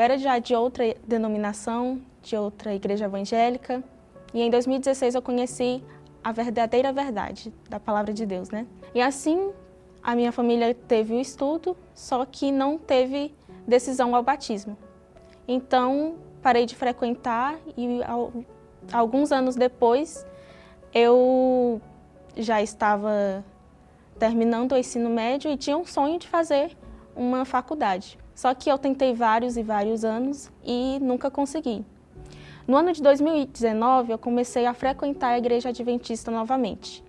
era já de outra denominação, de outra igreja evangélica, e em 2016 eu conheci a verdadeira verdade da palavra de Deus, né? E assim, a minha família teve o estudo, só que não teve decisão ao batismo. Então, parei de frequentar e alguns anos depois, eu já estava terminando o ensino médio e tinha um sonho de fazer uma faculdade. Só que eu tentei vários e vários anos e nunca consegui. No ano de 2019, eu comecei a frequentar a Igreja Adventista novamente.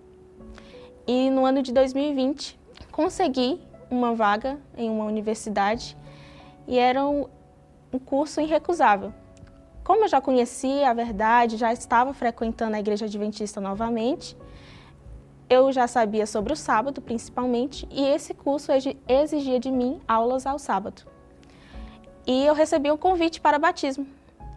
E no ano de 2020, consegui uma vaga em uma universidade e era um curso irrecusável. Como eu já conhecia a verdade, já estava frequentando a Igreja Adventista novamente, eu já sabia sobre o sábado, principalmente, e esse curso exigia de mim aulas ao sábado. E eu recebi um convite para batismo.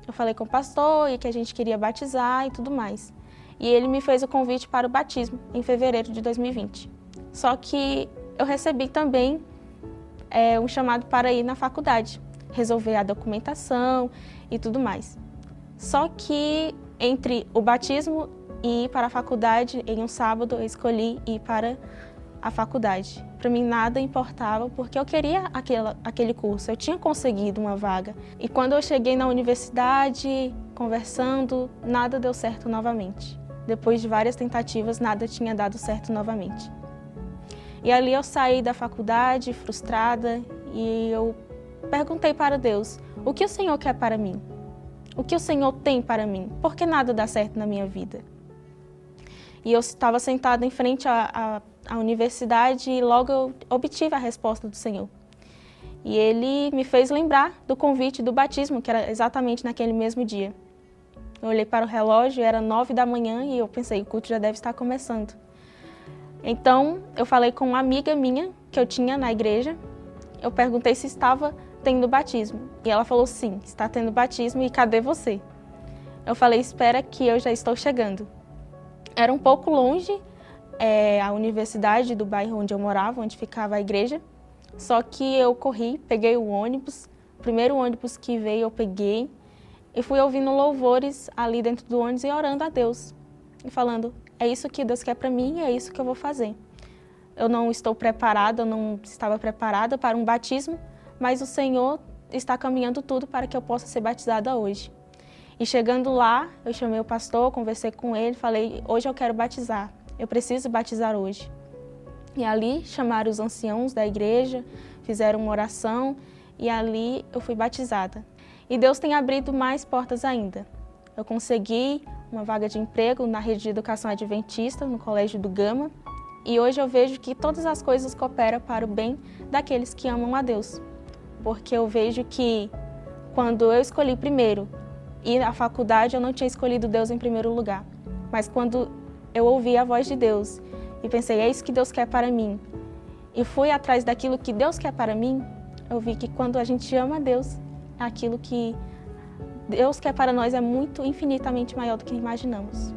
Eu falei com o pastor e que a gente queria batizar e tudo mais. E ele me fez o convite para o batismo em fevereiro de 2020. Só que eu recebi também um chamado para ir na faculdade, resolver a documentação e tudo mais. Só que entre o batismo e ir para a faculdade em um sábado, eu escolhi ir para a faculdade. Para mim nada importava, porque eu queria aquele curso, eu tinha conseguido uma vaga. E quando eu cheguei na universidade, conversando, nada deu certo novamente. Depois de várias tentativas, nada tinha dado certo novamente. E ali eu saí da faculdade frustrada e eu perguntei para Deus, o que o Senhor quer para mim? O que o Senhor tem para mim? Por que nada dá certo na minha vida? E eu estava sentada em frente à universidade e logo eu obtive a resposta do Senhor. E Ele me fez lembrar do convite do batismo, que era exatamente naquele mesmo dia. Eu olhei para o relógio, era 9 da manhã e eu pensei, o culto já deve estar começando. Então, eu falei com uma amiga minha que eu tinha na igreja, eu perguntei se estava tendo batismo. E ela falou, sim, está tendo batismo e cadê você? Eu falei, espera que eu já estou chegando. Era um pouco longe a universidade do bairro onde eu morava, onde ficava a igreja. Só que eu corri, peguei o ônibus, o primeiro ônibus que veio eu peguei e fui ouvindo louvores ali dentro do ônibus e orando a Deus. E falando, é isso que Deus quer para mim e é isso que eu vou fazer. Eu não estou preparada, eu não estava preparada para um batismo, mas o Senhor está caminhando tudo para que eu possa ser batizada hoje. E chegando lá, eu chamei o pastor, conversei com ele, falei, hoje eu quero batizar, eu preciso batizar hoje. E ali chamaram os anciãos da igreja, fizeram uma oração e ali eu fui batizada. E Deus tem abrido mais portas ainda. Eu consegui uma vaga de emprego na rede de educação adventista, no Colégio do Gama, e hoje eu vejo que todas as coisas cooperam para o bem daqueles que amam a Deus. Porque eu vejo que quando eu escolhi primeiro ir à faculdade, eu não tinha escolhido Deus em primeiro lugar. Mas quando eu ouvi a voz de Deus e pensei, é isso que Deus quer para mim, e fui atrás daquilo que Deus quer para mim, eu vi que quando a gente ama a Deus, aquilo que Deus quer para nós é muito, infinitamente maior do que imaginamos.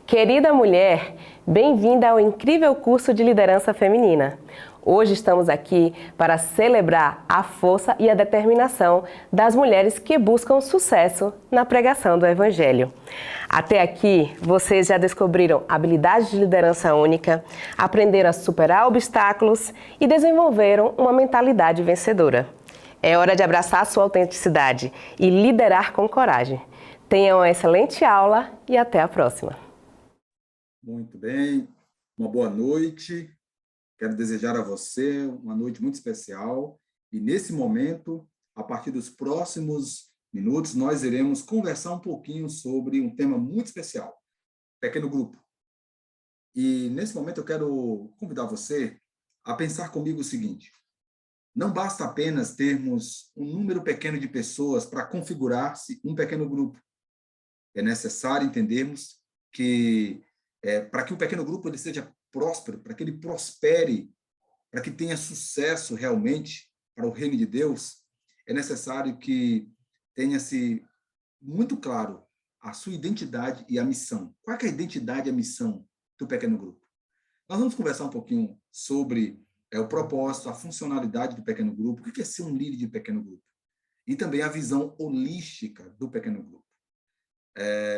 Querida mulher, bem-vinda ao incrível curso de liderança feminina. Hoje estamos aqui para celebrar a força e a determinação das mulheres que buscam sucesso na pregação do Evangelho. Até aqui, vocês já descobriram habilidades de liderança única, aprenderam a superar obstáculos e desenvolveram uma mentalidade vencedora. É hora de abraçar a sua autenticidade e liderar com coragem. Tenham uma excelente aula e até a próxima. Muito bem, uma boa noite. Quero desejar a você uma noite muito especial e nesse momento, a partir dos próximos minutos, nós iremos conversar um pouquinho sobre um tema muito especial, pequeno grupo. E nesse momento eu quero convidar você a pensar comigo o seguinte: não basta apenas termos um número pequeno de pessoas para configurar-se um pequeno grupo. É necessário entendermos que para que o pequeno grupo ele seja próspero, para que ele prospere, para que tenha sucesso realmente para o reino de Deus, é necessário que tenha-se muito claro a sua identidade e a missão. Qual é a identidade e a missão do pequeno grupo? Nós vamos conversar um pouquinho sobre é o propósito, a funcionalidade do pequeno grupo, o que é ser um líder de pequeno grupo, e também a visão holística do pequeno grupo.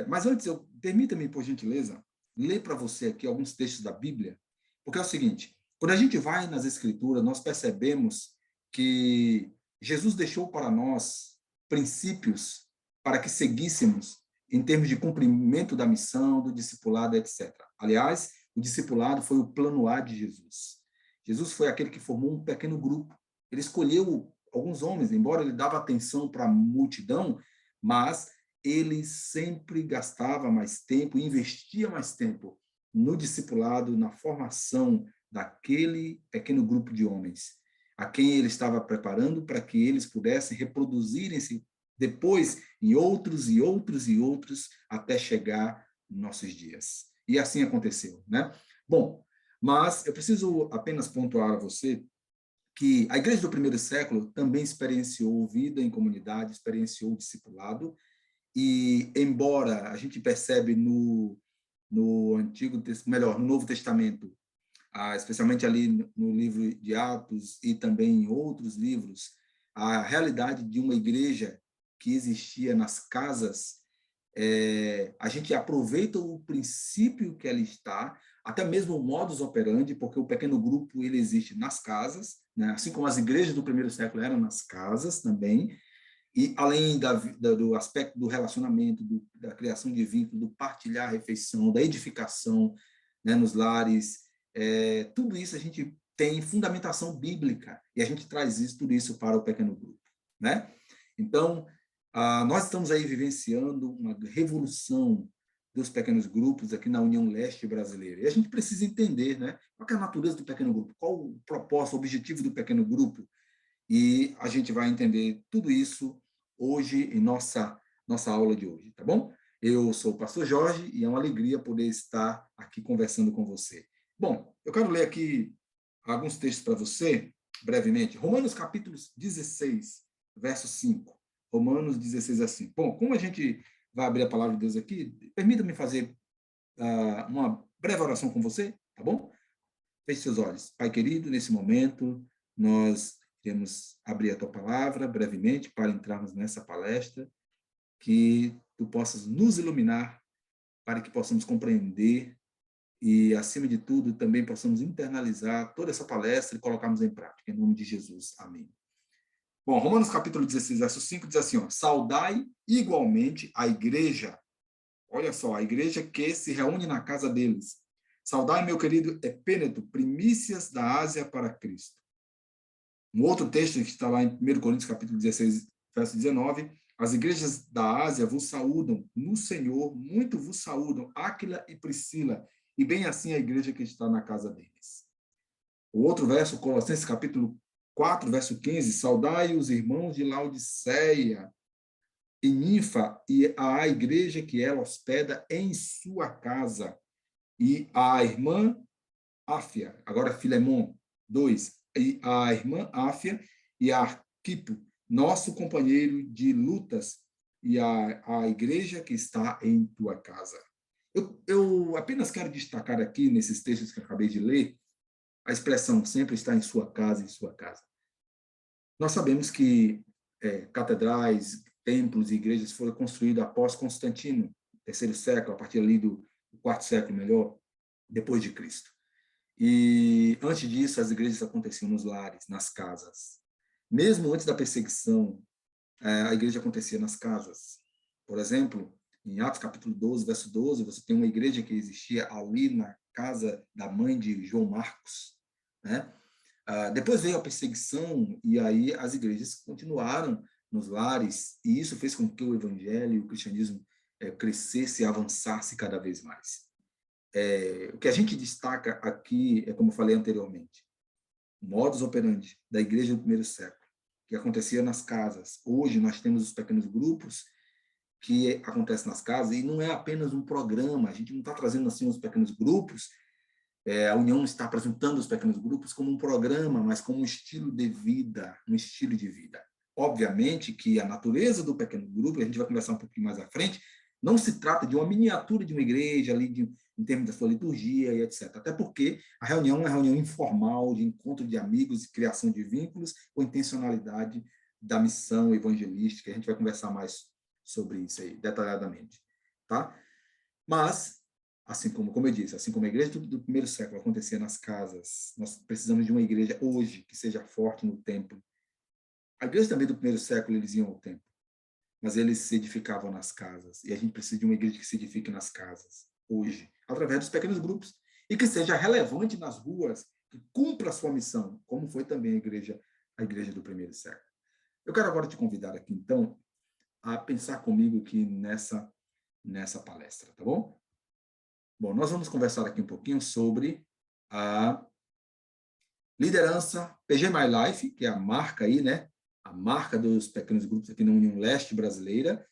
Mas antes, permita-me, por gentileza, ler para você aqui alguns textos da Bíblia, porque é o seguinte, quando a gente vai nas Escrituras, nós percebemos que Jesus deixou para nós princípios para que seguíssemos em termos de cumprimento da missão, do discipulado, etc. Aliás, o discipulado foi o plano A de Jesus. Jesus foi aquele que formou um pequeno grupo. Ele escolheu alguns homens, embora ele dava atenção para a multidão, mas ele sempre gastava mais tempo, investia mais tempo no discipulado, na formação daquele pequeno grupo de homens, a quem ele estava preparando para que eles pudessem reproduzirem-se depois em outros e outros e outros, até chegar nos nossos dias. E assim aconteceu, né? Bom, mas eu preciso apenas pontuar a você que a igreja do primeiro século também experienciou vida em comunidade, experienciou discipulado, e embora a gente percebe no Novo Testamento, especialmente ali no livro de Atos e também em outros livros, a realidade de uma igreja que existia nas casas, a gente aproveita o princípio que ela está, até mesmo o modus operandi, porque o pequeno grupo ele existe nas casas, né? Assim como as igrejas do primeiro século eram nas casas também, e além do aspecto do relacionamento, da criação de vínculo, do partilhar a refeição, da edificação, né, nos lares, tudo isso a gente tem fundamentação bíblica, e a gente traz tudo isso para o pequeno grupo, né? Então, nós estamos aí vivenciando uma revolução dos pequenos grupos aqui na União Leste brasileira. E a gente precisa entender, né, qual é a natureza do pequeno grupo, qual o propósito, o objetivo do pequeno grupo. E a gente vai entender tudo isso hoje em nossa aula de hoje, tá bom? Eu sou o pastor Jorge e é uma alegria poder estar aqui conversando com você. Bom, eu quero ler aqui alguns textos para você, brevemente. Romanos capítulo 16, verso 5. Romanos 16, assim. Bom, como a gente vai abrir a palavra de Deus aqui, permita-me fazer uma breve oração com você, tá bom? Feche seus olhos. Pai querido, nesse momento, nós queremos abrir a tua palavra brevemente para entrarmos nessa palestra, que tu possas nos iluminar para que possamos compreender e, acima de tudo, também possamos internalizar toda essa palestra e colocarmos em prática. Em nome de Jesus. Amém. Bom, Romanos capítulo 16, verso 5 diz assim, ó, saudai igualmente a igreja. Olha só, a igreja que se reúne na casa deles. Saudai, meu querido Epêneto, primícias da Ásia para Cristo. Um outro texto que está lá em 1 Coríntios, capítulo 16, verso 19, as igrejas da Ásia vos saúdam no Senhor, muito vos saúdam, Áquila e Priscila, e bem assim a igreja que está na casa deles. O outro verso, Colossenses, capítulo 4, verso 15, saudai os irmãos de Laodiceia e Ninfa, e a igreja que ela hospeda em sua casa, e a irmã Áfia, agora Filemon 2, e a irmã Áfia e a Arquipo, nosso companheiro de lutas, e a igreja que está em tua casa. Eu apenas quero destacar aqui, nesses textos que eu acabei de ler, a expressão sempre está em sua casa, em sua casa. Nós sabemos que catedrais, templos e igrejas foram construídos após Constantino, terceiro século, a partir ali do quarto século, melhor, depois de Cristo. E antes disso, as igrejas aconteciam nos lares, nas casas. Mesmo antes da perseguição, a igreja acontecia nas casas. Por exemplo, em Atos capítulo 12, verso 12, você tem uma igreja que existia ali na casa da mãe de João Marcos, né? Depois veio a perseguição e aí as igrejas continuaram nos lares, e isso fez com que o evangelho e o cristianismo crescesse e avançasse cada vez mais. O que a gente destaca aqui é, como eu falei anteriormente, o modus operandi da igreja do primeiro século, que acontecia nas casas. Hoje nós temos os pequenos grupos que acontecem nas casas, e não é apenas um programa, a gente não está trazendo assim os pequenos grupos, a União está apresentando os pequenos grupos como um programa, mas como um estilo de vida, um estilo de vida. Obviamente que a natureza do pequeno grupo, a gente vai conversar um pouquinho mais à frente, Não se trata de uma miniatura de uma igreja ali, em termos da sua liturgia e etc. Até porque a reunião é uma reunião informal, de encontro de amigos e criação de vínculos, com intencionalidade da missão evangelística. A gente vai conversar mais sobre isso aí, detalhadamente. Tá? Mas, assim como eu disse, assim como a igreja do primeiro século acontecia nas casas, nós precisamos de uma igreja hoje que seja forte no templo. A igreja também do primeiro século, eles iam ao templo, mas eles se edificavam nas casas. E a gente precisa de uma igreja que se edifique nas casas, hoje, através dos pequenos grupos, e que seja relevante nas ruas, que cumpra a sua missão, como foi também a igreja do primeiro século. Eu quero agora te convidar aqui, então, a pensar comigo aqui nessa palestra, tá bom? Bom, nós vamos conversar aqui um pouquinho sobre a liderança PG My Life, que é a marca aí, né? A marca dos pequenos grupos aqui na União Leste Brasileira,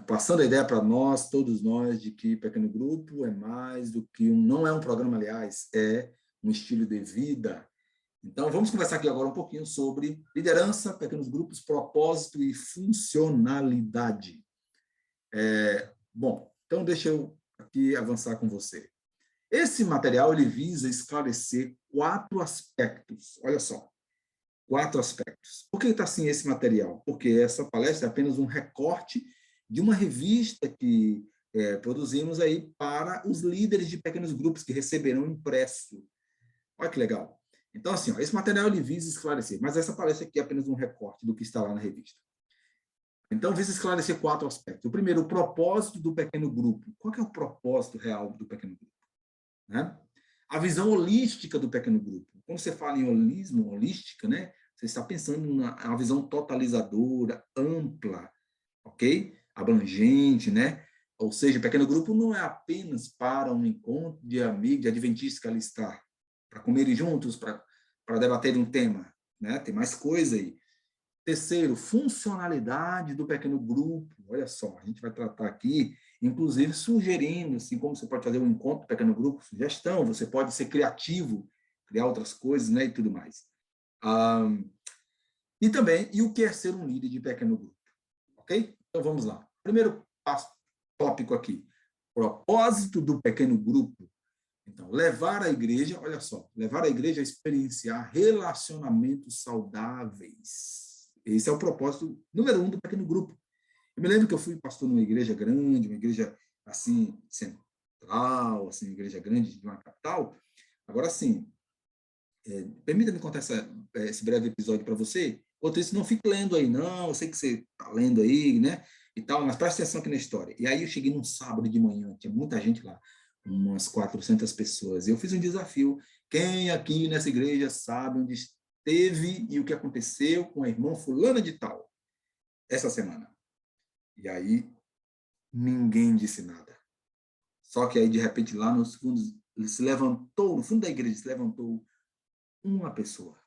passando a ideia para nós, todos nós, de que pequeno grupo é mais do que não é um programa, aliás, é um estilo de vida. Então, vamos conversar aqui agora um pouquinho sobre liderança, pequenos grupos, propósito e funcionalidade. Bom, então deixa eu aqui avançar com você. Esse material ele visa esclarecer 4 aspectos. Olha só, 4 aspectos. Por que está assim esse material? Porque essa palestra é apenas um recorte de uma revista que produzimos aí para os líderes de pequenos grupos que receberão impresso. Olha que legal. Então, assim, esse material ele visa esclarecer, mas essa palestra aqui é apenas um recorte do que está lá na revista. Então, visa esclarecer 4 aspectos. O primeiro, o propósito do pequeno grupo. Qual que é o propósito real do pequeno grupo? Né? A visão holística do pequeno grupo. Quando você fala em holismo, holística, né? Você está pensando numa visão totalizadora, ampla, ok? Abrangente, né? Ou seja, o pequeno grupo não é apenas para um encontro de amigos, de adventistas que ali está, para comerem juntos, para debater um tema, né? Tem mais coisa aí. Terceiro, funcionalidade do pequeno grupo. Olha só, a gente vai tratar aqui, inclusive sugerindo, assim, como você pode fazer um encontro do pequeno grupo, sugestão, você pode ser criativo, criar outras coisas, né, e tudo mais. E também, e o que é ser um líder de pequeno grupo? Ok? Então, vamos lá. Primeiro tópico aqui, propósito do pequeno grupo. Então, levar a igreja, olha só, levar a igreja a experienciar relacionamentos saudáveis. Esse é o propósito número 1 do pequeno grupo. Eu me lembro que eu fui pastor numa igreja grande, uma igreja, assim, central, assim, uma igreja grande de uma capital. Agora, assim, permita-me contar esse breve episódio para você. Outro isso, não fique lendo aí, não, eu sei que você está lendo aí, né, e tal, mas preste atenção aqui na história. E aí eu cheguei num sábado de manhã, tinha muita gente lá, umas 400 pessoas. Eu fiz um desafio. Quem aqui nessa igreja sabe onde esteve e o que aconteceu com a irmã fulana de tal essa semana? E aí ninguém disse nada. Só que aí, de repente, lá nos fundos, no fundo da igreja, se levantou uma pessoa.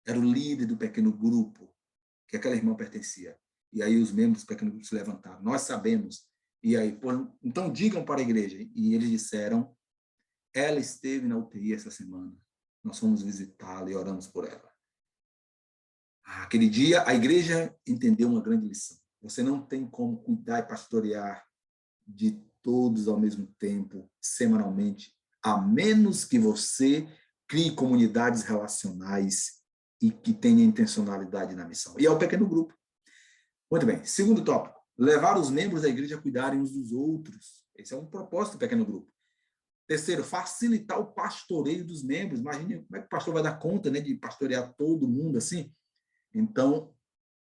Era o líder do pequeno grupo que aquela irmã pertencia. E aí os membros do pequeno grupo se levantaram. Nós sabemos. E aí, então digam para a igreja. E eles disseram, ela esteve na UTI essa semana. Nós fomos visitá-la e oramos por ela. Aquele dia, a igreja entendeu uma grande lição. Você não tem como cuidar e pastorear de todos ao mesmo tempo, semanalmente, a menos que você crie comunidades relacionais e que tenha intencionalidade na missão. E é o pequeno grupo. Muito bem. Segundo tópico, levar os membros da igreja a cuidarem uns dos outros. Esse é um propósito do pequeno grupo. Terceiro, facilitar o pastoreio dos membros. Imagine como é que o pastor vai dar conta, né, de pastorear todo mundo assim. Então,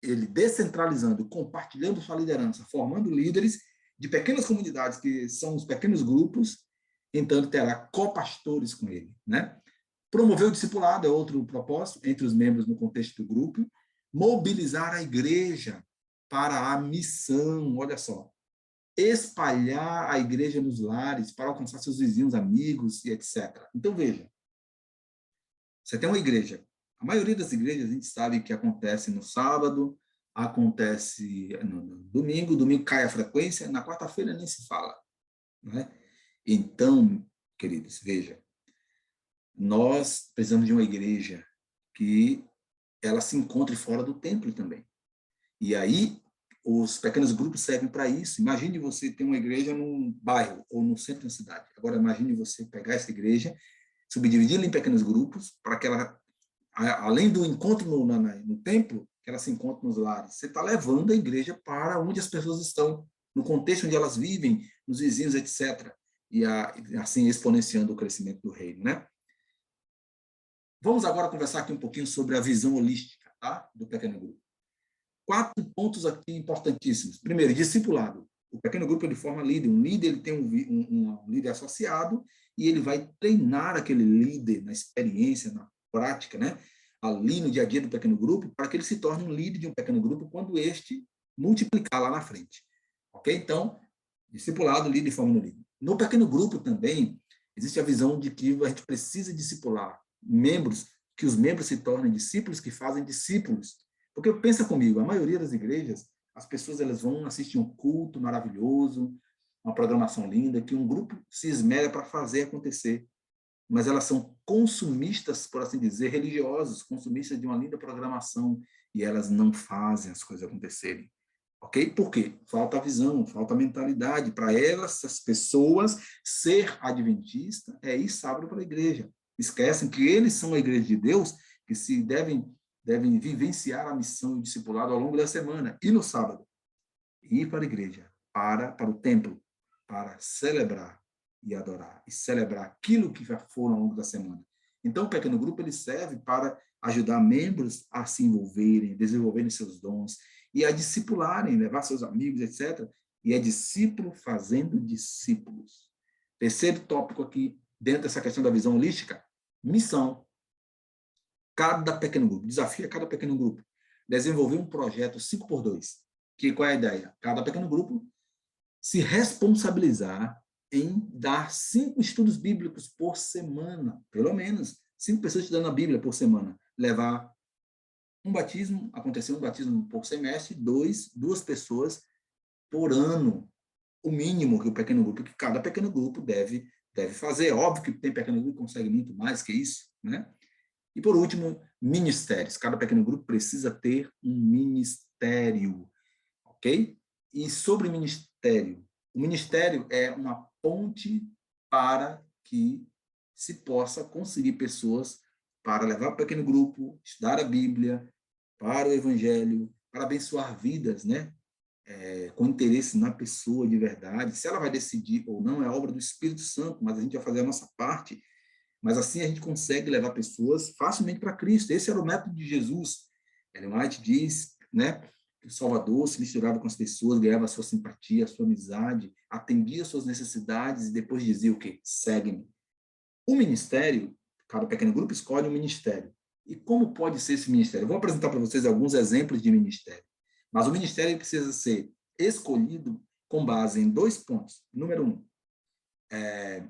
ele descentralizando, compartilhando sua liderança, formando líderes de pequenas comunidades, que são os pequenos grupos, então ele terá copastores com ele, né? Promover o discipulado é outro propósito entre os membros no contexto do grupo. Mobilizar a igreja para a missão, olha só. Espalhar a igreja nos lares para alcançar seus vizinhos, amigos e etc. Então, veja, você tem uma igreja. A maioria das igrejas a gente sabe que acontece no sábado, acontece no domingo, domingo cai a frequência, na quarta-feira nem se fala. Né? Então, queridos, veja, nós precisamos de uma igreja que ela se encontre fora do templo também. E aí, os pequenos grupos servem para isso. Imagine você ter uma igreja num bairro ou no centro da cidade. Agora, imagine você pegar essa igreja, subdividi-la em pequenos grupos, para que ela, além do encontro no templo, que ela se encontre nos lares. Você está levando a igreja para onde as pessoas estão, no contexto onde elas vivem, nos vizinhos, etc. E assim exponenciando o crescimento do reino, né? Vamos agora conversar aqui um pouquinho sobre a visão holística, tá? Do pequeno grupo. 4 pontos aqui importantíssimos. Primeiro, discipulado. O pequeno grupo ele forma líder. Um líder ele tem um líder associado e ele vai treinar aquele líder na experiência, na prática, né? Ali no dia a dia do pequeno grupo, para que ele se torne um líder de um pequeno grupo quando este multiplicar lá na frente. Ok? Então, discipulado, líder e forma líder. No pequeno grupo também existe a visão de que a gente precisa discipular membros, que os membros se tornem discípulos que fazem discípulos. Porque pensa comigo, a maioria das igrejas, as pessoas elas vão assistir um culto maravilhoso, uma programação linda, que um grupo se esmera para fazer acontecer. Mas elas são consumistas, por assim dizer, religiosos, consumistas de uma linda programação, e elas não fazem as coisas acontecerem. Ok? Por quê? Falta visão, falta mentalidade. Para elas, as pessoas, ser adventista é ir sábado para a igreja. Esquecem que eles são a igreja de Deus, que se devem vivenciar a missão e o discipulado ao longo da semana. E no sábado, ir para a igreja, para o templo, para celebrar e adorar. E celebrar aquilo que já foram ao longo da semana. Então, o pequeno grupo ele serve para ajudar membros a se envolverem, desenvolverem seus dons, e a discipularem, levar seus amigos, etc. E é discípulo fazendo discípulos. Terceiro tópico aqui, dentro dessa questão da visão holística, missão. Cada pequeno grupo, desafia cada pequeno grupo, desenvolver um projeto 5x2, que qual é a ideia? Cada pequeno grupo se responsabilizar em dar 5 estudos bíblicos por semana, pelo menos 5 pessoas estudando a Bíblia por semana, levar um batismo, acontecer um batismo por semestre, 2 pessoas por ano, o mínimo que o pequeno grupo, que cada pequeno grupo deve fazer. Óbvio que tem pequeno grupo que consegue muito mais que isso, né? E, por último, ministérios. Cada pequeno grupo precisa ter um ministério, ok? E sobre ministério, o ministério é uma ponte para que se possa conseguir pessoas para levar para o pequeno grupo, estudar a Bíblia, para o Evangelho, para abençoar vidas, né? Com interesse na pessoa de verdade. Se ela vai decidir ou não, é obra do Espírito Santo, mas a gente vai fazer a nossa parte. Mas assim a gente consegue levar pessoas facilmente para Cristo. Esse era o método de Jesus. Ellen White diz, né, que o Salvador se misturava com as pessoas, ganhava a sua simpatia, a sua amizade, atendia as suas necessidades e depois dizia o quê? Segue-me. O ministério, cada pequeno grupo escolhe um ministério. E como pode ser esse ministério? Eu vou apresentar para vocês alguns exemplos de ministério. Mas o ministério precisa ser escolhido com base em 2 pontos. Número 1,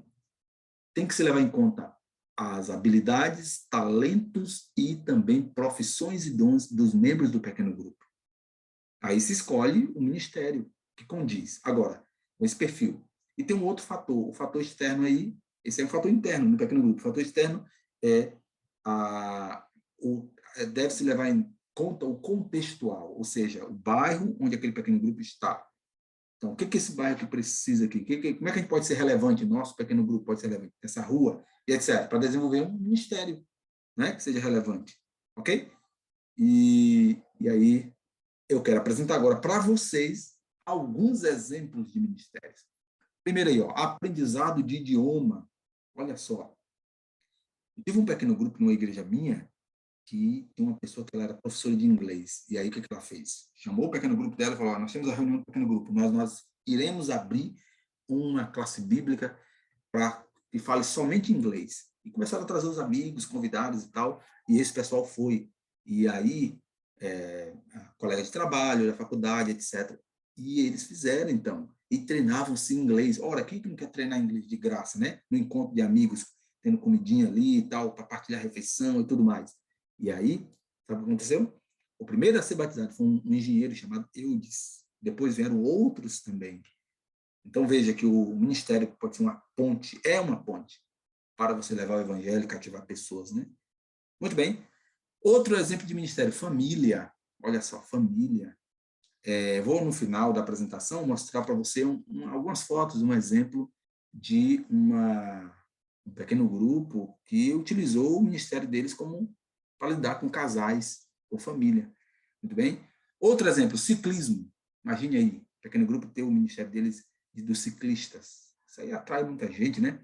tem que se levar em conta as habilidades, talentos e também profissões e dons dos membros do pequeno grupo. Aí se escolhe o ministério que condiz. Agora, com esse perfil. E tem um outro fator, o fator externo aí, esse é um fator interno no pequeno grupo. O fator externo deve-se levar em conta o contextual, ou seja, o bairro onde aquele pequeno grupo está. Então, o que esse bairro aqui precisa aqui? Como é que a gente pode ser relevante? Nosso pequeno grupo pode ser relevante nessa rua, e etc., para desenvolver um ministério, né, que seja relevante. Ok? E aí, eu quero apresentar agora para vocês alguns exemplos de ministérios. Primeiro aí, aprendizado de idioma. Olha só. Eu tive um pequeno grupo numa igreja minha, que tem uma pessoa que ela era professora de inglês. E aí, o que ela fez? Chamou o pequeno grupo dela e falou, nós temos a reunião do pequeno grupo, nós iremos abrir uma classe bíblica que fale somente inglês. E começaram a trazer os amigos, convidados e tal, e esse pessoal foi. E aí, colega de trabalho, da faculdade, etc. E eles fizeram, então, e treinavam-se em inglês. Ora, quem que não quer treinar inglês de graça, né? No encontro de amigos, tendo comidinha ali e tal, para partilhar a refeição e tudo mais. E aí, sabe o que aconteceu? O primeiro a ser batizado foi um engenheiro chamado Eudes. Depois vieram outros também. Então, veja que o ministério pode ser uma ponte, é uma ponte, para você levar o evangelho e cativar pessoas, né? Muito bem. Outro exemplo de ministério, família. Olha só, família. Vou, no final da apresentação, mostrar para você algumas fotos, um exemplo de um pequeno grupo que utilizou o ministério deles para lidar com casais ou família. Muito bem? Outro exemplo, ciclismo. Imagine aí, pequeno grupo ter o ministério deles dos ciclistas. Isso aí atrai muita gente, né?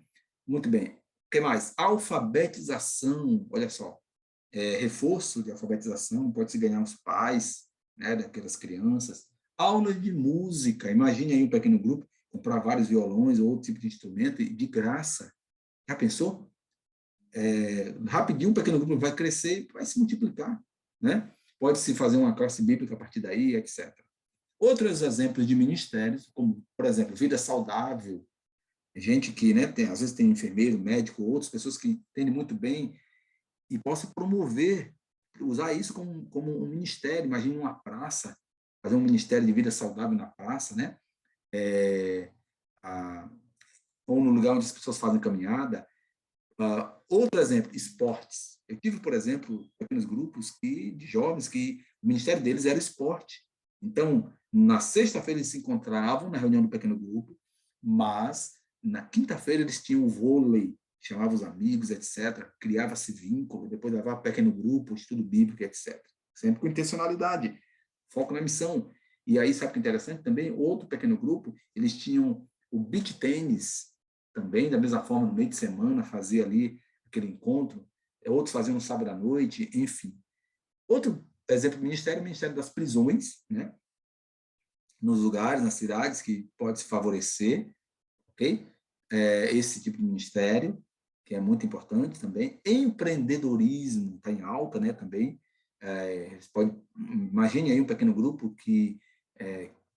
Muito bem. O que mais? Alfabetização. Olha só. Reforço de alfabetização, pode-se ganhar os pais, né, daquelas crianças. Aula de música. Imagine aí um pequeno grupo comprar vários violões ou outro tipo de instrumento e de graça. Já pensou? Rapidinho um pequeno grupo vai crescer, vai se multiplicar, né? Pode-se fazer uma classe bíblica a partir daí, etc. Outros exemplos de ministérios, como, por exemplo, vida saudável, gente que, né, às vezes tem enfermeiro, médico, outras pessoas que entendem muito bem e possa promover, usar isso como um ministério. Imagine uma praça, fazer um ministério de vida saudável na praça, né? Ou no lugar onde as pessoas fazem caminhada. Outro exemplo, esportes. Eu tive, por exemplo, pequenos grupos de jovens que o ministério deles era esporte. Então, na sexta-feira eles se encontravam na reunião do pequeno grupo, mas na quinta-feira eles tinham o vôlei, chamavam os amigos, etc. Criava-se vínculo, depois levava pequeno grupo, estudo bíblico, etc. Sempre com intencionalidade, foco na missão. E aí, sabe o que é interessante também? Outro pequeno grupo, eles tinham o beach tênis, também, da mesma forma, no meio de semana, fazia ali aquele encontro. Outros faziam no sábado à noite, enfim. Outro exemplo do ministério é o Ministério das Prisões, né? Nos lugares, nas cidades, que pode se favorecer, ok? Esse tipo de ministério, que é muito importante também. Empreendedorismo está em alta, né, também. Imagine aí um pequeno grupo que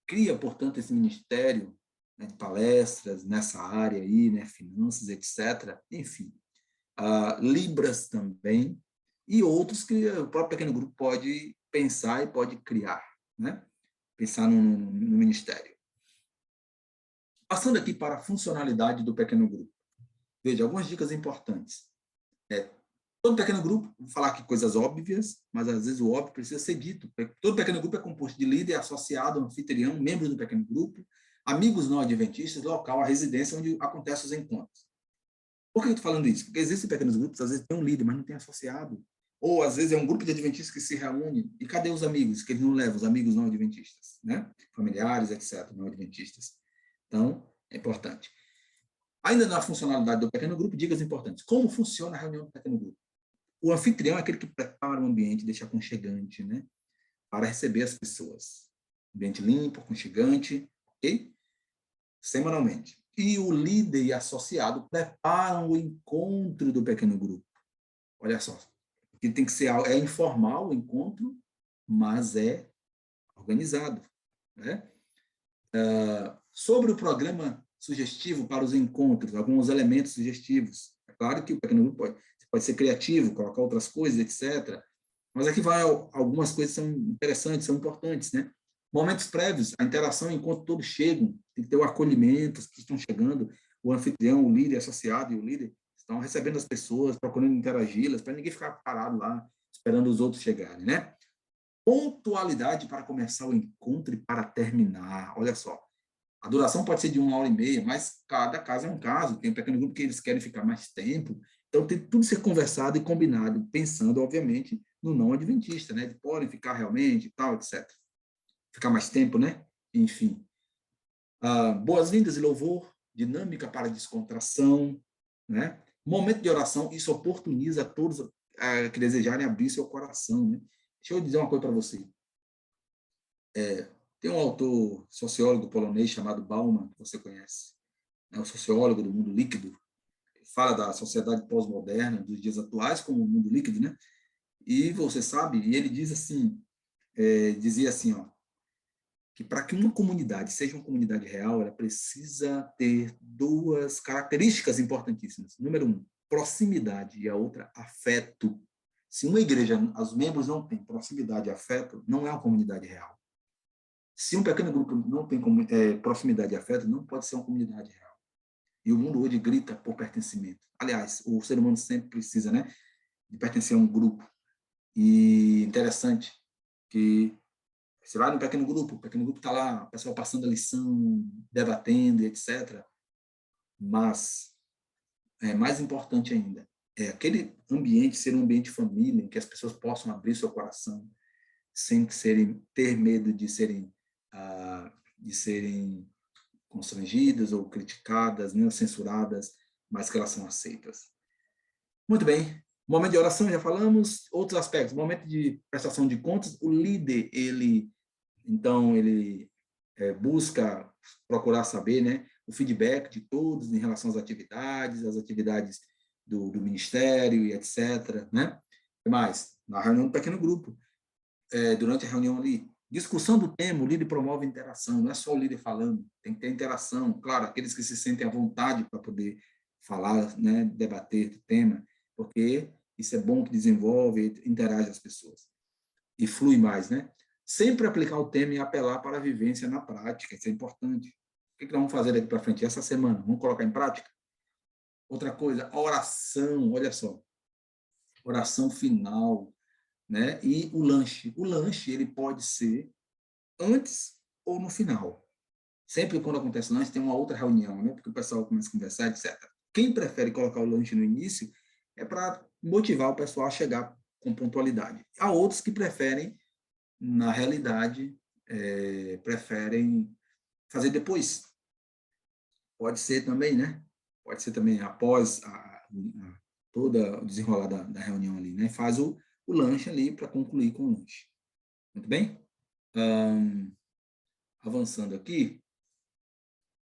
cria, portanto, esse ministério, né, de palestras nessa área aí, né, finanças, etc. Enfim, Libras também, e outros que o próprio pequeno grupo pode pensar e pode criar, né? Pensar no ministério. Passando aqui para a funcionalidade do pequeno grupo. Veja, algumas dicas importantes. Todo pequeno grupo, vou falar aqui coisas óbvias, mas às vezes o óbvio precisa ser dito. Todo pequeno grupo é composto de líder, associado, anfitrião, membros do pequeno grupo, amigos não adventistas, local, a residência onde acontecem os encontros. Por que eu estou falando isso? Porque existem pequenos grupos, às vezes tem um líder, mas não tem associado. Ou, às vezes, é um grupo de adventistas que se reúne. E cadê os amigos? Que eles não levam, os amigos não adventistas, né? Familiares, etc., não adventistas. Então, é importante. Ainda na funcionalidade do pequeno grupo, dicas importantes. Como funciona a reunião do pequeno grupo? O anfitrião é aquele que prepara o ambiente, deixa aconchegante, né? Para receber as pessoas. Ambiente limpo, aconchegante, ok? Semanalmente. E o líder e associado preparam o encontro do pequeno grupo. Olha só, que tem que ser informal o encontro, mas é organizado, né? Sobre o programa sugestivo para os encontros, alguns elementos sugestivos. É claro que o pequeno grupo pode ser criativo, colocar outras coisas, etc. Mas aqui vai algumas coisas que são interessantes, são importantes, né? Momentos prévios, a interação enquanto todos chegam, tem que ter o acolhimento, as pessoas estão chegando, o anfitrião, o líder associado e o líder estão recebendo as pessoas, procurando interagi-las, para ninguém ficar parado lá, esperando os outros chegarem, né? Pontualidade para começar o encontro e para terminar. Olha só, a duração pode ser de 1h30, mas cada caso é um caso. Tem um pequeno grupo que eles querem ficar mais tempo. Então, tem tudo ser conversado e combinado, pensando, obviamente, no não adventista, né? De podem ficar realmente e tal, etc. Ficar mais tempo, né? Enfim. Boas-vindas e louvor, dinâmica para descontração, né? Momento de oração, isso oportuniza a todos que desejarem abrir seu coração, né? Deixa eu dizer uma coisa para você. Tem um autor sociólogo polonês chamado Bauman, que você conhece, é um sociólogo do mundo líquido, ele fala da sociedade pós-moderna, dos dias atuais como o mundo líquido, né? E você sabe, e ele diz assim, dizia assim, ó, que para que uma comunidade seja uma comunidade real, ela precisa ter duas características importantíssimas. Número 1, proximidade, e a outra, afeto. Se uma igreja, os membros não têm proximidade e afeto, não é uma comunidade real. Se um pequeno grupo não tem proximidade e afeto, não pode ser uma comunidade real. E o mundo hoje grita por pertencimento. Aliás, o ser humano sempre precisa, né, de pertencer a um grupo. E interessante que Você vai no pequeno grupo, o pequeno grupo está lá, o pessoal passando a lição, debatendo, etc. Mas, mais importante ainda, é aquele ambiente ser um ambiente família, em que as pessoas possam abrir seu coração, sem ter medo de serem constrangidas ou criticadas, né, censuradas, mas que elas são aceitas. Muito bem. Momento de oração, já falamos. Outros aspectos. Momento de prestação de contas. O líder, ele busca procurar saber, né, o feedback de todos em relação às atividades do ministério e etc. Né? O que mais? Na reunião do pequeno grupo. Durante a reunião ali, discussão do tema, o líder promove interação, não é só o líder falando, tem que ter interação, claro, aqueles que se sentem à vontade para poder falar, né, debater do tema, porque isso é bom que desenvolve, interage as pessoas e flui mais, né? Sempre aplicar o tema e apelar para a vivência na prática, isso é importante. O que nós vamos fazer daqui para frente essa semana? Vamos colocar em prática? Outra coisa, a oração, olha só, oração final, né? E o lanche. O lanche, ele pode ser antes ou no final. Sempre quando acontece lanche, tem uma outra reunião, né? Porque o pessoal começa a conversar, etc. Quem prefere colocar o lanche no início é para motivar o pessoal a chegar com pontualidade. Há outros que preferem, na realidade, preferem fazer depois. Pode ser também, né? Pode ser também após toda o desenrolar da reunião ali, né? Faz o lanche ali para concluir com o lanche. Muito bem? Avançando aqui.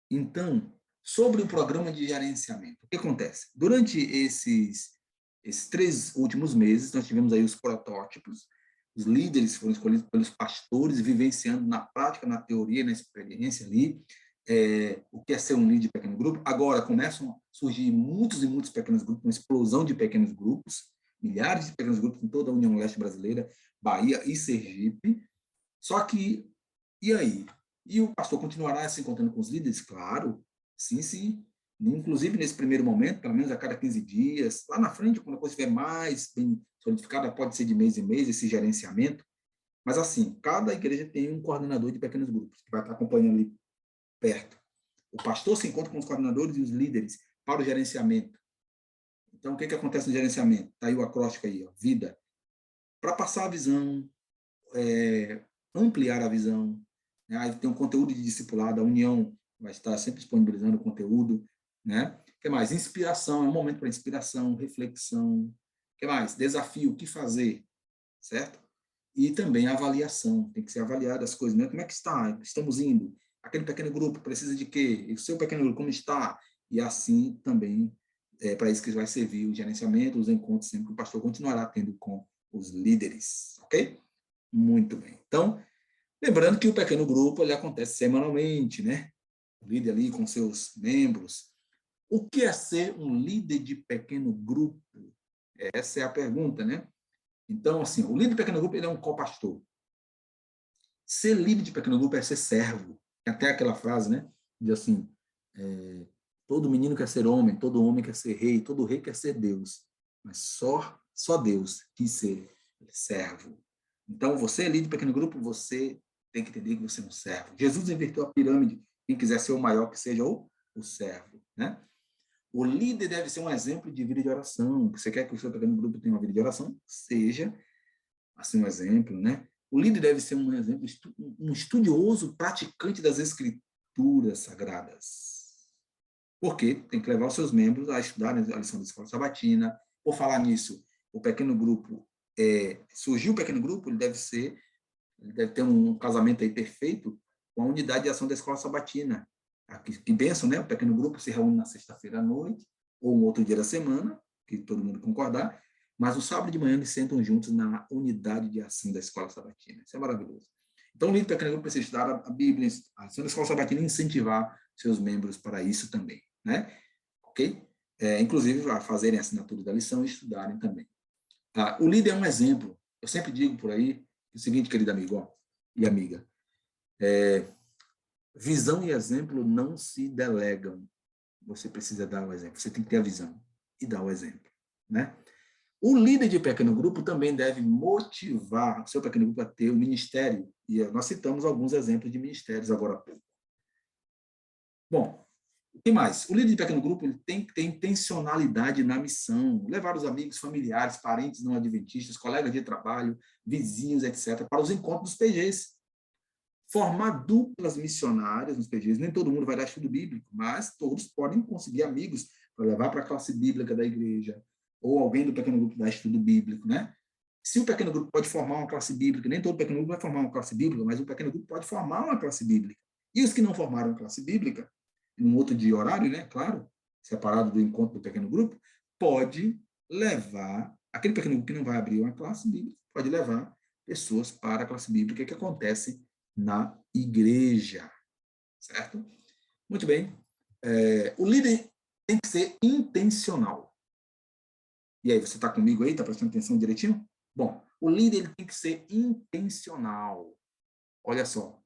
Então, sobre o programa de gerenciamento, o que acontece? Durante esses 3 últimos meses, nós tivemos aí os protótipos, os líderes foram escolhidos pelos pastores, vivenciando na prática, na teoria, na experiência ali, o que é ser um líder de pequeno grupo. Agora começam a surgir muitos e muitos pequenos grupos, uma explosão de pequenos grupos, milhares de pequenos grupos em toda a União Leste Brasileira, Bahia e Sergipe. Só que, e aí? E o pastor continuará se encontrando com os líderes? Claro, sim, sim. Inclusive, nesse primeiro momento, pelo menos a cada 15 dias. Lá na frente, quando a coisa estiver mais bem solidificada, pode ser de mês em mês, esse gerenciamento. Mas, assim, cada igreja tem um coordenador de pequenos grupos, que vai estar acompanhando ali perto. O pastor se encontra com os coordenadores e os líderes para o gerenciamento. Então, o que acontece no gerenciamento? Está aí o acróstico aí, ó, vida. Para passar a visão, ampliar a visão, né? Aí tem um conteúdo de discipulado, a União vai estar sempre disponibilizando o conteúdo, né? O que mais? Inspiração, é um momento para inspiração, reflexão. O que mais? Desafio, o que fazer, certo? E também a avaliação, tem que ser avaliada as coisas, né? Como é que está? Estamos indo? Aquele pequeno grupo precisa de quê? O seu pequeno grupo, como está? E assim também, para isso que vai servir o gerenciamento, os encontros sempre que o pastor continuará tendo com os líderes, ok? Muito bem. Então, lembrando que o pequeno grupo ele acontece semanalmente, né? O líder ali com seus membros. O que é ser um líder de pequeno grupo? Essa é a pergunta, né? Então, assim, o líder de pequeno grupo ele é um copastor. Ser líder de pequeno grupo é ser servo. Tem até aquela frase, né? De assim, todo menino quer ser homem, todo homem quer ser rei, todo rei quer ser Deus. Mas só Deus quis ser servo. Então, você é líder de pequeno grupo, você tem que entender que você é um servo. Jesus inverteu a pirâmide. Quem quiser ser o maior, que seja o servo, né? O líder deve ser um exemplo de vida de oração. Você quer que o seu pequeno grupo tenha uma vida de oração? Seja, assim, um exemplo, né? O líder deve ser um exemplo, um estudioso, praticante das escrituras sagradas. Porque tem que levar os seus membros a estudar a lição da escola sabatina. Por falar nisso, o pequeno grupo, surgiu o pequeno grupo, ele deve ter um casamento aí perfeito com a unidade de ação da escola sabatina. Que bênção, né? O pequeno grupo se reúne na sexta-feira à noite, ou um outro dia da semana, que todo mundo concordar, mas no sábado de manhã eles sentam juntos na unidade de ação da escola sabatina. Isso é maravilhoso. Então, o líder do pequeno grupo precisa estudar a Bíblia, a ação da escola sabatina e incentivar seus membros para isso também, né? Ok? Inclusive, a fazerem a assinatura da lição e estudarem também. O líder é um exemplo. Eu sempre digo por aí o seguinte, querido amigo e amiga, visão e exemplo não se delegam. Você precisa dar o exemplo. Você tem que ter a visão e dar o exemplo, né? O líder de pequeno grupo também deve motivar o seu pequeno grupo a ter o ministério. E nós citamos alguns exemplos de ministérios agora há pouco. Bom, o que mais? O líder de pequeno grupo ele tem que ter intencionalidade na missão, levar os amigos, familiares, parentes não adventistas, colegas de trabalho, vizinhos, etc., para os encontros dos PGs. Formar duplas missionárias nos PGs. Nem todo mundo vai dar estudo bíblico, mas todos podem conseguir amigos para levar para a classe bíblica da igreja, ou alguém do pequeno grupo dar estudo bíblico, né? Se o pequeno grupo pode formar uma classe bíblica, nem todo pequeno grupo vai formar uma classe bíblica, mas o pequeno grupo pode formar uma classe bíblica. E os que não formaram classe bíblica, em um outro dia horário, né? Claro, separado do encontro do pequeno grupo, pode levar, aquele pequeno grupo que não vai abrir uma classe bíblica, pode levar pessoas para a classe bíblica que acontece na igreja, certo? Muito bem. O líder tem que ser intencional. E aí, você está comigo aí? Está prestando atenção direitinho? Bom, o líder ele tem que ser intencional. Olha só,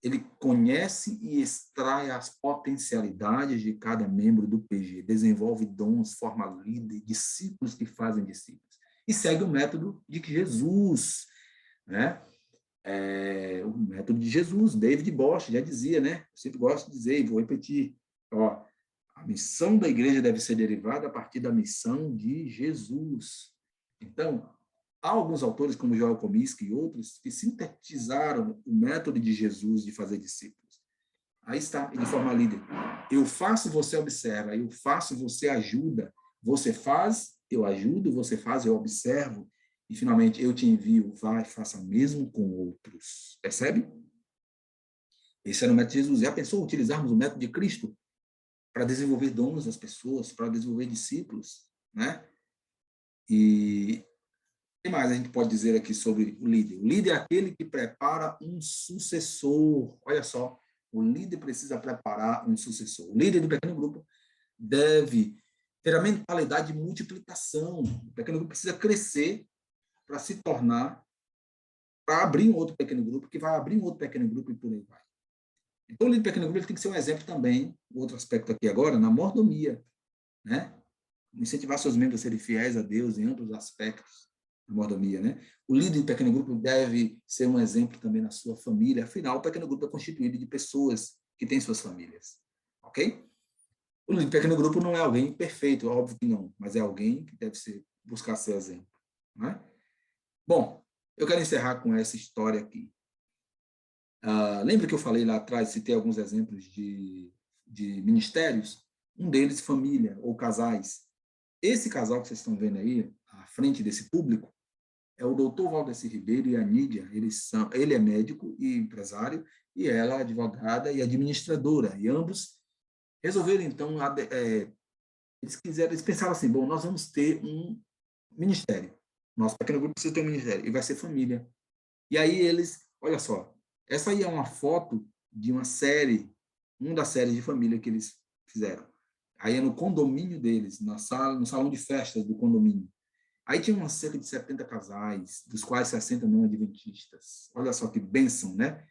ele conhece e extrai as potencialidades de cada membro do PG, desenvolve dons, forma líder, discípulos que fazem discípulos. E segue o método de Jesus, né? O método de Jesus, David Bosch já dizia, né? Eu sempre gosto de dizer e vou repetir, ó, a missão da igreja deve ser derivada a partir da missão de Jesus. Então, há alguns autores, como Joel Comiskey e outros, que sintetizaram o método de Jesus de fazer discípulos. Aí está, de forma líder. Eu faço, você observa. Eu faço, você ajuda. Você faz, eu ajudo. Você faz, eu observo. E, finalmente, eu te envio. Vai, faça o mesmo com outros. Percebe? Esse era o método de Jesus. Já pensou utilizarmos o método de Cristo para desenvolver dons das pessoas, para desenvolver discípulos, né? E o que mais a gente pode dizer aqui sobre o líder? O líder é aquele que prepara um sucessor. Olha só, o líder precisa preparar um sucessor. O líder do pequeno grupo deve ter a mentalidade de multiplicação. O pequeno grupo precisa crescer para se tornar, para abrir um outro pequeno grupo, que vai abrir um outro pequeno grupo e por aí vai. Então, o líder do pequeno grupo ele tem que ser um exemplo também, outro aspecto aqui agora, na mordomia, né? Incentivar seus membros a serem fiéis a Deus em amplos aspectos. Mordomia, né? O líder do pequeno grupo deve ser um exemplo também na sua família. Afinal, o pequeno grupo é constituído de pessoas que têm suas famílias, ok? O líder do pequeno grupo não é alguém perfeito, óbvio que não, mas é alguém que deve buscar ser exemplo, né? Bom, eu quero encerrar com essa história aqui. Lembra que eu falei lá atrás, citei alguns exemplos de ministérios? Um deles, família ou casais. Esse casal que vocês estão vendo aí, à frente desse público, é o doutor Valdeci Ribeiro e a Nídia. Ele é médico e empresário, e ela é advogada e administradora. E ambos resolveram, então, eles pensaram assim, bom, nós vamos ter um ministério. Nosso pequeno grupo precisa ter um ministério, e vai ser família. E aí eles, olha só, essa aí é uma foto de uma série, das séries de família que eles fizeram. Aí é no condomínio deles, no salão de festas do condomínio. Aí tinha cerca de 70 casais, dos quais 60 não adventistas. Olha só que bênção, né?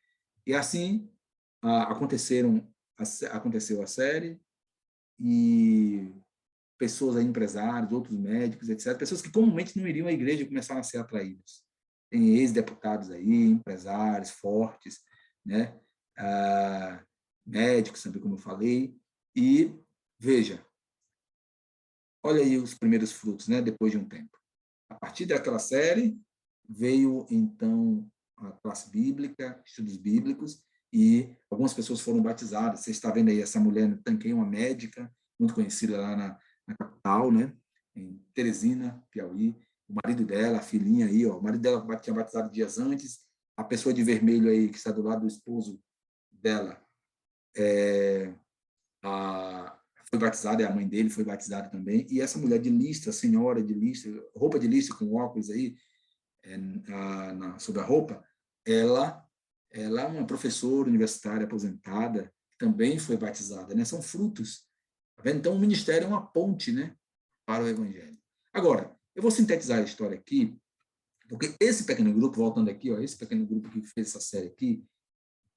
E assim aconteceu a série, e pessoas aí, empresários, outros médicos, etc., pessoas que comumente não iriam à igreja começaram a ser atraídas. Tem ex-deputados aí, empresários fortes, né? Médicos, também, como eu falei. E, veja, olha aí os primeiros frutos, né? Depois de um tempo. A partir daquela série, veio, então, a classe bíblica, estudos bíblicos, e algumas pessoas foram batizadas. Você está vendo aí essa mulher, Tanquém, uma médica, muito conhecida lá na capital, né? Em Teresina, Piauí. O marido dela, a filhinha aí, ó, o marido dela tinha batizado dias antes. A pessoa de vermelho aí, que está do lado do esposo dela, foi batizada, e a mãe dele foi batizada também. E essa mulher de Listra, senhora de Listra, roupa de Listra com óculos aí, sobre a roupa, ela é uma professora universitária aposentada, também foi batizada, né? São frutos. Tá vendo? Então, o ministério é uma ponte, né, para o evangelho. Agora, eu vou sintetizar a história aqui, porque esse pequeno grupo, voltando aqui, ó, esse pequeno grupo que fez essa série aqui,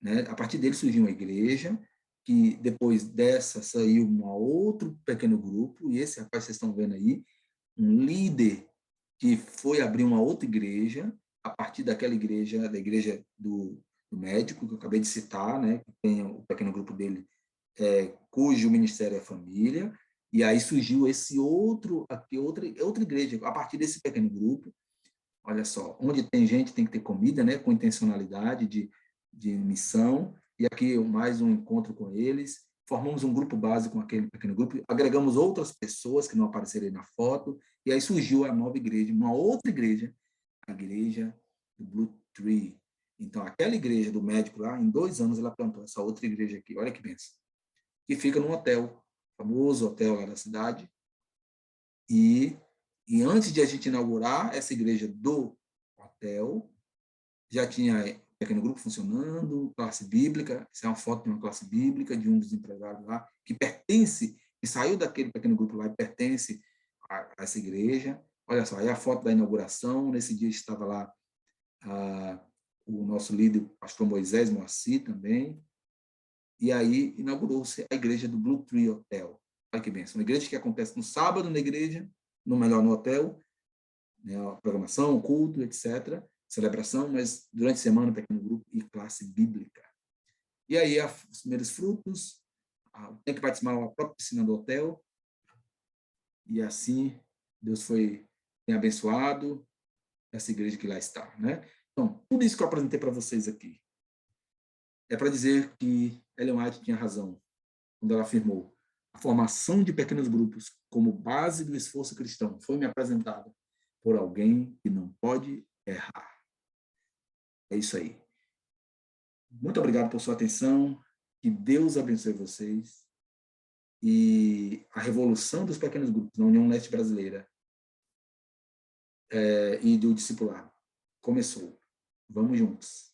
né, a partir dele surgiu uma igreja, que depois dessa saiu um outro pequeno grupo, e esse rapaz que vocês estão vendo aí, um líder que foi abrir uma outra igreja, a partir daquela igreja, da igreja do médico, que eu acabei de citar, né, que tem o pequeno grupo dele, cujo ministério é família, e aí surgiu esse outro, aqui, outra igreja, a partir desse pequeno grupo. Olha só, onde tem gente tem que ter comida, né, com intencionalidade de missão, e aqui mais um encontro com eles. Formamos um grupo base com aquele pequeno grupo, agregamos outras pessoas que não apareceram aí na foto, e aí surgiu a nova igreja, uma outra igreja, a igreja do Blue Tree. Então, aquela igreja do médico lá, em 2 anos, ela plantou essa outra igreja aqui, olha que benção, que fica num hotel, famoso hotel lá da cidade, e antes de a gente inaugurar essa igreja do hotel, já tinha pequeno grupo funcionando, classe bíblica, essa é uma foto de uma classe bíblica, de um dos empresários lá, que pertence, que saiu daquele pequeno grupo lá e pertence a essa igreja. Olha só, aí a foto da inauguração, nesse dia estava lá o nosso líder, o pastor Moisés Moacir também, e aí inaugurou-se a igreja do Blue Tree Hotel. Olha que bênção, uma igreja que acontece no sábado na igreja, no hotel, né, a programação, o culto, etc., celebração, mas durante a semana, pequeno grupo e classe bíblica. E aí, os primeiros frutos, tem que participar da própria piscina do hotel, e assim, Deus tem abençoado essa igreja que lá está, né? Então, tudo isso que eu apresentei para vocês aqui é para dizer que Ellen White tinha razão quando ela afirmou: a formação de pequenos grupos como base do esforço cristão foi me apresentada por alguém que não pode errar. É isso aí. Muito obrigado por sua atenção. Que Deus abençoe vocês. E a revolução dos pequenos grupos na União Leste Brasileira e do discipulado começou. Vamos juntos.